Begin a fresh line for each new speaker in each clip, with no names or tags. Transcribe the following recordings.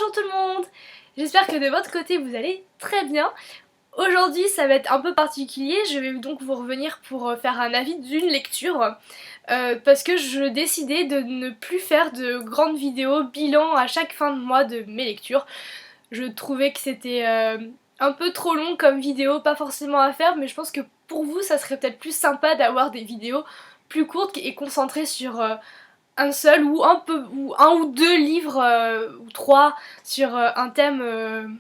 Bonjour tout le monde! J'espère que de votre côté vous allez très bien. Aujourd'hui ça va être un peu particulier, je vais donc vous revenir pour faire un avis d'une lecture parce que je décidais de ne plus faire de grandes vidéos bilan à chaque fin de mois de mes lectures. Je trouvais que c'était un peu trop long comme vidéo, pas forcément à faire, mais je pense que pour vous ça serait peut-être plus sympa d'avoir des vidéos plus courtes et concentrées sur un seul ou un ou deux livres ou trois sur un thème,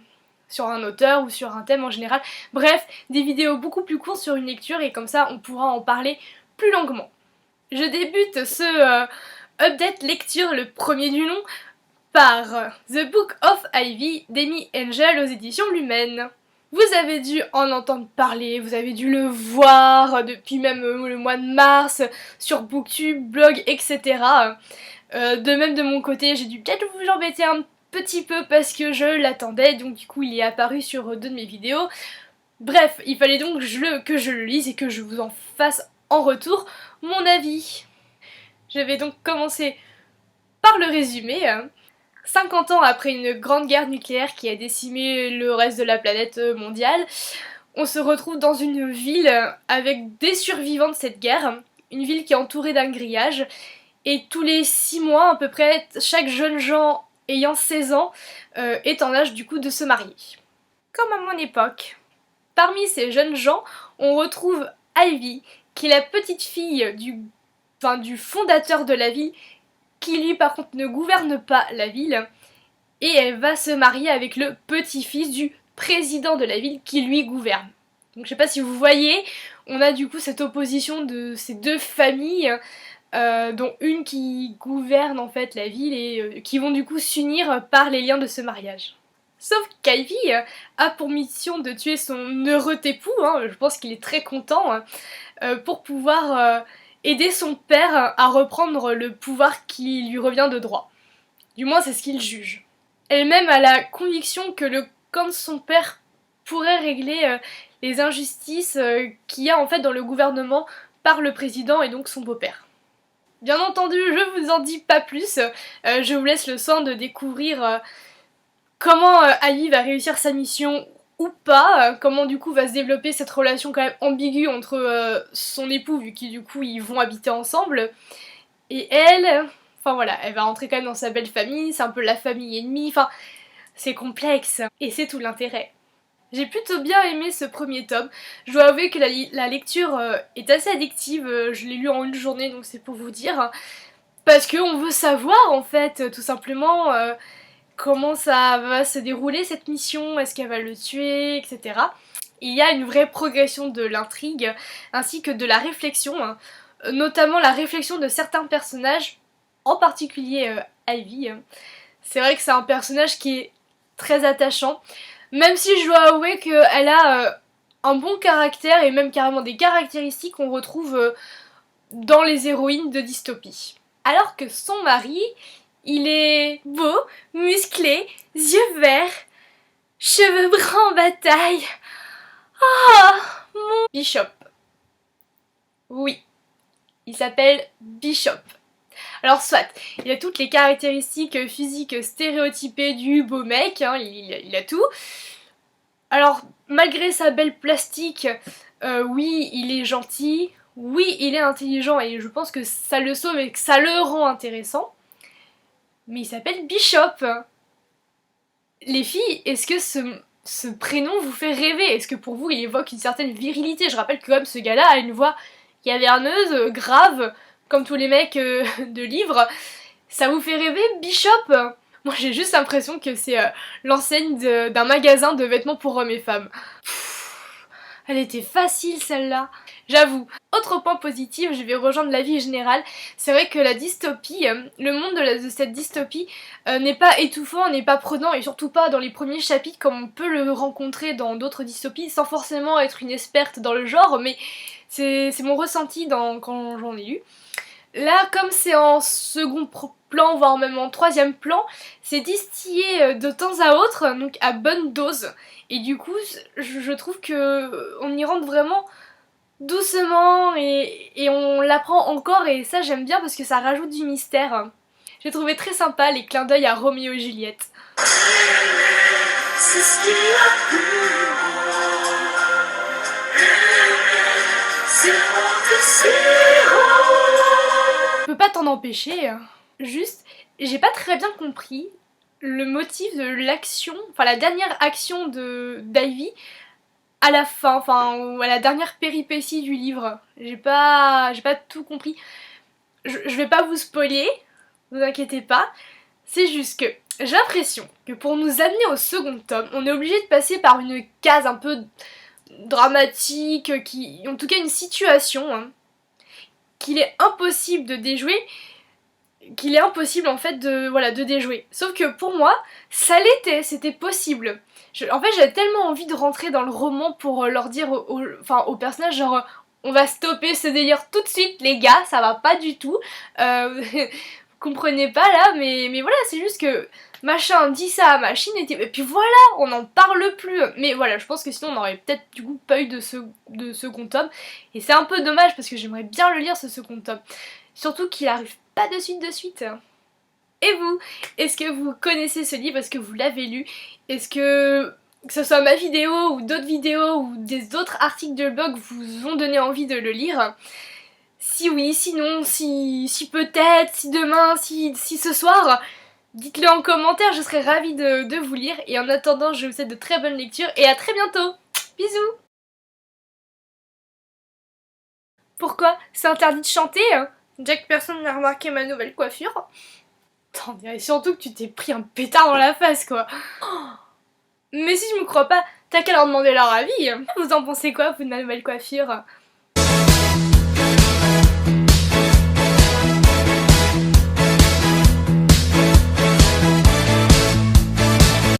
sur un auteur ou sur un thème en général. Bref, des vidéos beaucoup plus courtes sur une lecture et comme ça on pourra en parler plus longuement. Je débute ce update lecture, le premier du nom, par The Book of Ivy d'Amy Angel aux éditions Lumen. Vous avez dû en entendre parler, vous avez dû le voir depuis même le mois de mars sur Booktube, blog, etc. De même de mon côté, j'ai dû peut-être vous embêter un petit peu parce que je l'attendais, donc du coup il est apparu sur deux de mes vidéos. Bref, il fallait donc que je le lise et que je vous en fasse en retour mon avis. Je vais donc commencer par le résumé. 50 ans après une grande guerre nucléaire qui a décimé le reste de la planète mondiale, on se retrouve dans une ville avec des survivants de cette guerre, une ville qui est entourée d'un grillage, et tous les 6 mois à peu près, chaque jeune gens ayant 16 ans est en âge du coup de se marier. Comme à mon époque. Parmi ces jeunes gens, on retrouve Ivy, qui est la petite fille du fondateur de la ville, qui lui par contre ne gouverne pas la ville, et elle va se marier avec le petit-fils du président de la ville qui lui gouverne. Donc je sais pas si vous voyez, on a du coup cette opposition de ces deux familles, dont une qui gouverne en fait la ville et qui vont du coup s'unir par les liens de ce mariage. Sauf qu'Ivy a pour mission de tuer son heureux époux, je pense qu'il est très content, pour pouvoir aider son père à reprendre le pouvoir qui lui revient de droit. Du moins c'est ce qu'il juge. Elle-même a la conviction que le camp de son père pourrait régler les injustices qu'il y a en fait dans le gouvernement par le président et donc son beau-père. Bien entendu, je vous en dis pas plus, je vous laisse le soin de découvrir comment Ivy va réussir sa mission ou pas, comment du coup va se développer cette relation quand même ambiguë entre son époux, vu qu'ils du coup ils vont habiter ensemble, et elle, enfin voilà, elle va rentrer quand même dans sa belle famille, c'est un peu la famille ennemie, enfin c'est complexe, et c'est tout l'intérêt. J'ai plutôt bien aimé ce premier tome, je dois avouer que la lecture est assez addictive, je l'ai lu en une journée donc c'est pour vous dire, parce qu'on veut savoir en fait tout simplement comment ça va se dérouler cette mission, est-ce qu'elle va le tuer, etc. Il y a une vraie progression de l'intrigue, ainsi que de la réflexion, notamment la réflexion de certains personnages, en particulier Ivy. C'est vrai que c'est un personnage qui est très attachant, même si je dois avouer qu'elle a un bon caractère et même carrément des caractéristiques qu'on retrouve dans les héroïnes de dystopie. Alors que son mari, il est beau, musclé, yeux verts, cheveux bruns en bataille. Ah, mon Bishop. Oui, il s'appelle Bishop. Alors soit, il a toutes les caractéristiques physiques stéréotypées du beau mec, il a tout. Alors, malgré sa belle plastique, oui, il est gentil, oui, il est intelligent et je pense que ça le sauve et que ça le rend intéressant. Mais il s'appelle Bishop. Les filles, est-ce que ce prénom vous fait rêver? Est-ce que pour vous il évoque une certaine virilité? Je rappelle que quand même ce gars-là a une voix caverneuse, grave, comme tous les mecs de livres. Ça vous fait rêver, Bishop? Moi j'ai juste l'impression que c'est l'enseigne d'un magasin de vêtements pour hommes et femmes. Elle était facile celle-là. J'avoue. Autre point positif, je vais rejoindre l'avis général, c'est vrai que la dystopie, le monde de cette dystopie n'est pas étouffant, n'est pas prenant et surtout pas dans les premiers chapitres comme on peut le rencontrer dans d'autres dystopies sans forcément être une experte dans le genre, mais c'est mon ressenti quand j'en ai lu. Là, comme c'est en second plan, voire même en troisième plan, c'est distillé de temps à autre, donc à bonne dose. Et du coup, je trouve que on y rentre vraiment doucement et on l'apprend encore et ça j'aime bien parce que ça rajoute du mystère. J'ai trouvé très sympa les clins d'œil à Roméo et Juliette. C'est ce qui a plus je peux pas t'en empêcher, juste j'ai pas très bien compris le motif de l'action, enfin la dernière action d'Ivy à la fin, enfin à la dernière péripétie du livre. J'ai pas tout compris. Je vais pas vous spoiler, vous inquiétez pas, c'est juste que j'ai l'impression que pour nous amener au second tome, on est obligé de passer par une case un peu dramatique, en tout cas une situation, qu'il est impossible de déjouer, qu'il est impossible en fait de déjouer. Sauf que pour moi, ça l'était, c'était possible. En fait, j'avais tellement envie de rentrer dans le roman pour leur dire aux personnages genre on va stopper ce délire tout de suite les gars, ça va pas du tout. Vous comprenez pas là, mais voilà, c'est juste que machin dit ça à machine et puis voilà, on n'en parle plus. Mais voilà, je pense que sinon on aurait peut-être du coup pas eu de second tome. Et c'est un peu dommage parce que j'aimerais bien le lire ce second tome. Surtout qu'il arrive pas de suite. Et vous, est-ce que vous connaissez ce livre? Est-ce que vous l'avez lu? Est-ce que ce soit ma vidéo ou d'autres vidéos ou des autres articles de blog vous ont donné envie de le lire? Si oui, sinon, si peut-être, si demain, si ce soir, dites-le en commentaire, je serais ravie de vous lire. Et en attendant, je vous souhaite de très bonnes lectures et à très bientôt. Bisous. Pourquoi? C'est interdit de chanter? Déjà que personne n'a remarqué ma nouvelle coiffure. T'en dirais surtout que tu t'es pris un pétard dans la face, quoi. Mais si je me crois pas, t'as qu'à leur demander leur avis. Vous en pensez quoi, vous, de ma nouvelle coiffure?